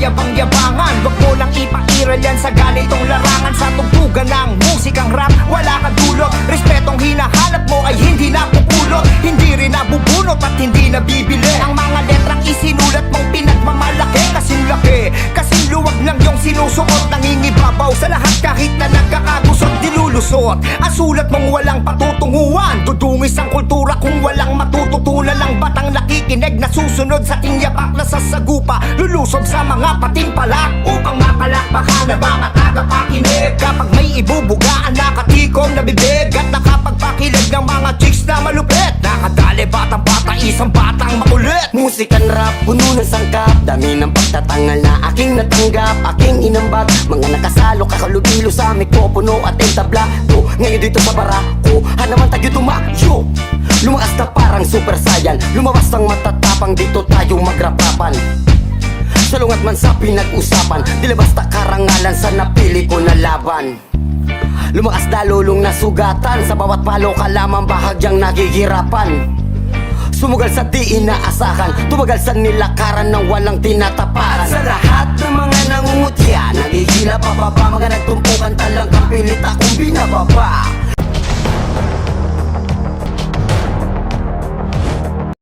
yabang-yabangan. Wag mo nang ipairal yan sa ganitong larangan. Sa tugtugan ng musikang rap, wala kang dulot. Respetong hinahanap mo ay hindi napupulot, hindi rin nabubunot at hindi nabibili. Ang mga letrang isinulat mong pinagmamalaki, kasing laki, kasing luwag ng iyong sinusuot. Nangingibabaw sa lahat kahit na nagkakagusot, dilulusot. Ang sulat mong walang patutunguhan, dudungis ang kultura kung walang matututunan. Lang batang nakikinig na susunod sa tinyapak na sasagupa, lulusob sa mga patimpalak upang mapalakpakan na mga tagapakinig. Kapag may ibubugaan, nakatikom na bibig at nakapagpakilig ng mga chicks na malupit. Nakadali batang bata, isang batang makulit. Musikan rap, puno ng sangkap, dami ng pagtatangal na aking natanggap, aking inambag. Mga nakasalo, kakalubilo sa mikropono at entablado. Ngayon dito sa barako, hanaman tayo tumayo. Lumakas na parang super saiyan, lumabas ang matatapang, dito tayo magrapapan. Salungat man sa pinag-usapan, di labas na karangalan sa napili ko na laban. Lumakas na lulong na sugatan, sa bawat palo ka lamang bahagyang nagigirapan. Sumugal sa di inaasahan, tumagal sa nilakaran ng walang tinataparan. At sa lahat ng mga nangungutya, nagigila pababa, mga nagtumpukan talagang pilit akong binababa.